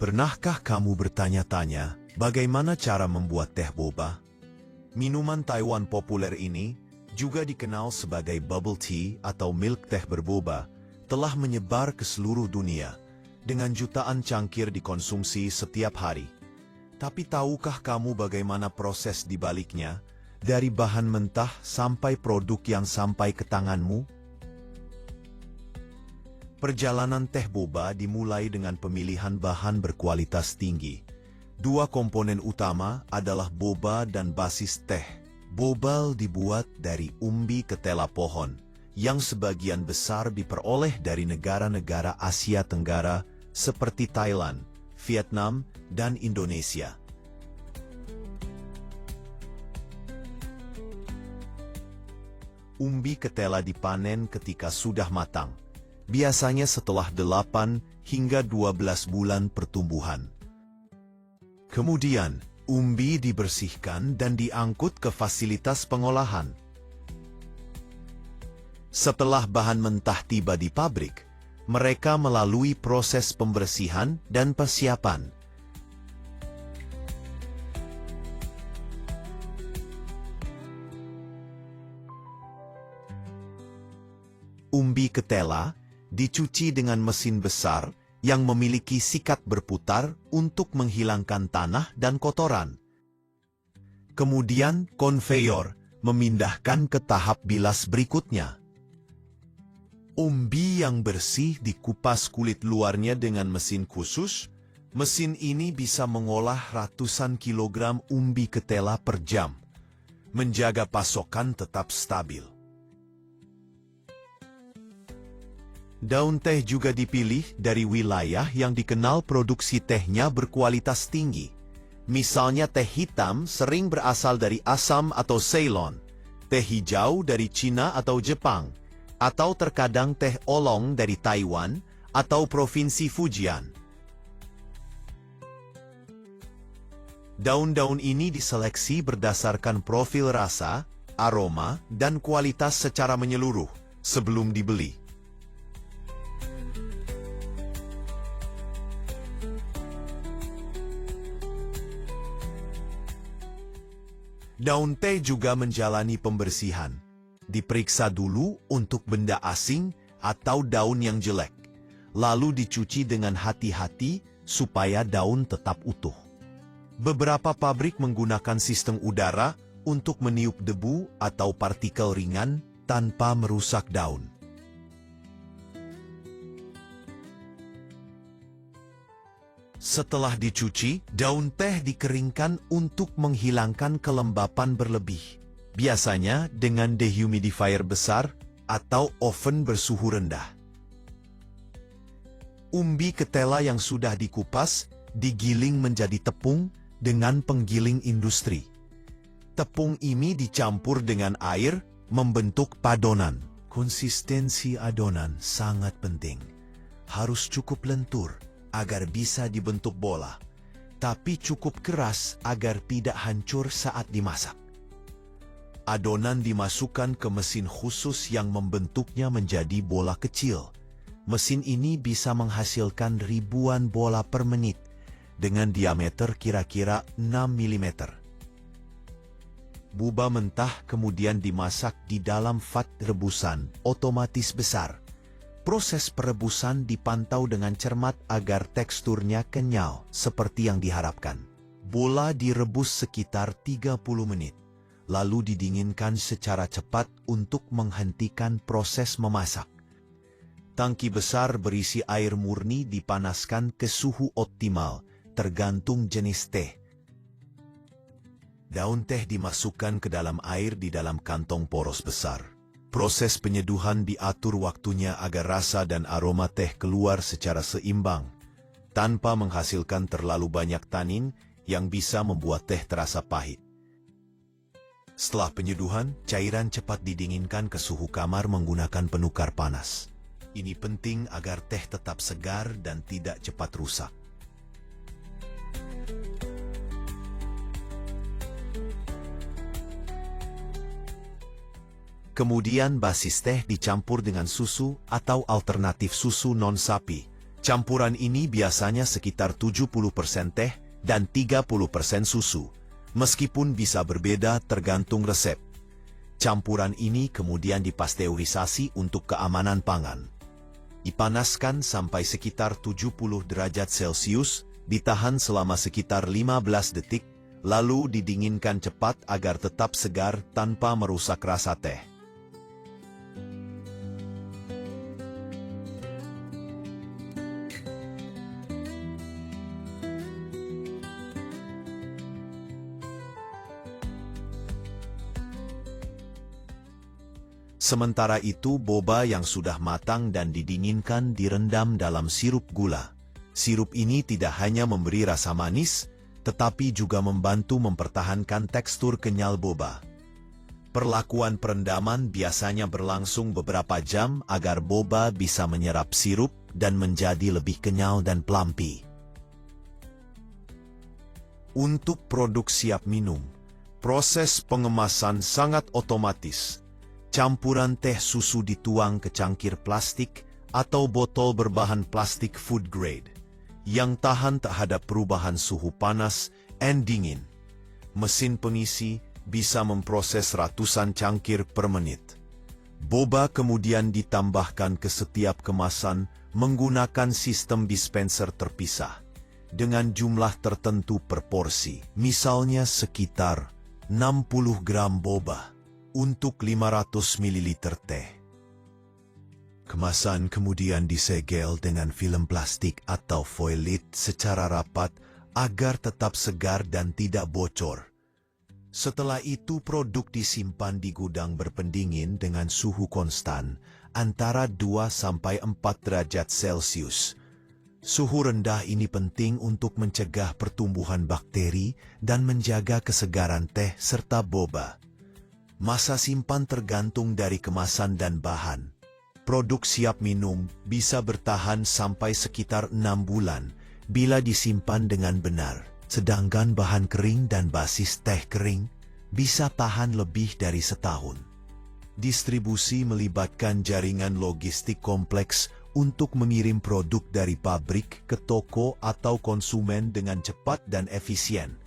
Pernahkah kamu bertanya-tanya bagaimana cara membuat teh boba? Minuman Taiwan populer ini, juga dikenal sebagai bubble tea atau milk teh berboba, telah menyebar ke seluruh dunia dengan jutaan cangkir dikonsumsi setiap hari. Tapi tahukah kamu bagaimana proses di baliknya, dari bahan mentah sampai produk yang sampai ke tanganmu? Perjalanan teh boba dimulai dengan pemilihan bahan berkualitas tinggi. Dua komponen utama adalah boba dan basis teh. Boba dibuat dari umbi ketela pohon, yang sebagian besar diperoleh dari negara-negara Asia Tenggara seperti Thailand, Vietnam, dan Indonesia. Umbi ketela dipanen ketika sudah matang, biasanya setelah 8 hingga 12 bulan pertumbuhan. Kemudian, umbi dibersihkan dan diangkut ke fasilitas pengolahan. Setelah bahan mentah tiba di pabrik, mereka melalui proses pembersihan dan persiapan. Umbi ketela dicuci dengan mesin besar yang memiliki sikat berputar untuk menghilangkan tanah dan kotoran. Kemudian, konveyor memindahkan ke tahap bilas berikutnya. Umbi yang bersih dikupas kulit luarnya dengan mesin khusus. Mesin ini bisa mengolah ratusan kilogram umbi ketela per jam, menjaga pasokan tetap stabil. Daun teh juga dipilih dari wilayah yang dikenal produksi tehnya berkualitas tinggi. Misalnya teh hitam sering berasal dari Assam atau Ceylon, teh hijau dari Cina atau Jepang, atau terkadang teh oolong dari Taiwan atau Provinsi Fujian. Daun-daun ini diseleksi berdasarkan profil rasa, aroma, dan kualitas secara menyeluruh sebelum dibeli. Daun teh juga menjalani pembersihan. Diperiksa dulu untuk benda asing atau daun yang jelek, lalu dicuci dengan hati-hati supaya daun tetap utuh. Beberapa pabrik menggunakan sistem udara untuk meniup debu atau partikel ringan tanpa merusak daun. Setelah dicuci, daun teh dikeringkan untuk menghilangkan kelembapan berlebih, biasanya dengan dehumidifier besar atau oven bersuhu rendah. Umbi ketela yang sudah dikupas digiling menjadi tepung dengan penggiling industri. Tepung ini dicampur dengan air membentuk padonan. Konsistensi adonan sangat penting. Harus cukup lentur agar bisa dibentuk bola, tapi cukup keras agar tidak hancur saat dimasak. Adonan dimasukkan ke mesin khusus yang membentuknya menjadi bola kecil. Mesin ini bisa menghasilkan ribuan bola per menit dengan diameter kira-kira 6 mm. Boba mentah kemudian dimasak di dalam vat rebusan otomatis besar. Proses perebusan dipantau dengan cermat agar teksturnya kenyal seperti yang diharapkan. Bola direbus sekitar 30 menit, lalu didinginkan secara cepat untuk menghentikan proses memasak. Tangki besar berisi air murni dipanaskan ke suhu optimal, tergantung jenis teh. Daun teh dimasukkan ke dalam air di dalam kantong poros besar. Proses penyeduhan diatur waktunya agar rasa dan aroma teh keluar secara seimbang, tanpa menghasilkan terlalu banyak tanin yang bisa membuat teh terasa pahit. Setelah penyeduhan, cairan cepat didinginkan ke suhu kamar menggunakan penukar panas. Ini penting agar teh tetap segar dan tidak cepat rusak. Kemudian basis teh dicampur dengan susu atau alternatif susu non-sapi Campuran ini biasanya sekitar 70% teh dan 30% susu, meskipun bisa berbeda tergantung resep. Campuran ini kemudian dipasteurisasi untuk keamanan pangan. Dipanaskan sampai sekitar 70 derajat Celcius, ditahan selama sekitar 15 detik, lalu didinginkan cepat agar tetap segar tanpa merusak rasa teh. Sementara itu, boba yang sudah matang dan didinginkan direndam dalam sirup gula. Sirup ini tidak hanya memberi rasa manis, tetapi juga membantu mempertahankan tekstur kenyal boba. Perlakuan perendaman biasanya berlangsung beberapa jam agar boba bisa menyerap sirup dan menjadi lebih kenyal dan plumpy. Untuk produk siap minum, proses pengemasan sangat otomatis. Campuran teh susu dituang ke cangkir plastik atau botol berbahan plastik food grade yang tahan terhadap perubahan suhu panas dan dingin. Mesin pengisi bisa memproses ratusan cangkir per menit. Boba kemudian ditambahkan ke setiap kemasan menggunakan sistem dispenser terpisah dengan jumlah tertentu per porsi, misalnya sekitar 60 gram boba untuk 500 ml teh. Kemasan kemudian disegel dengan film plastik atau foil lid secara rapat agar tetap segar dan tidak bocor. Setelah itu produk disimpan di gudang berpendingin dengan suhu konstan antara 2-4 derajat Celcius. Suhu rendah ini penting untuk mencegah pertumbuhan bakteri dan menjaga kesegaran teh serta boba. Masa simpan tergantung dari kemasan dan bahan. Produk siap minum bisa bertahan sampai sekitar 6 bulan bila disimpan dengan benar, sedangkan bahan kering dan basis teh kering bisa tahan lebih dari setahun. Distribusi melibatkan jaringan logistik kompleks untuk mengirim produk dari pabrik ke toko atau konsumen dengan cepat dan efisien.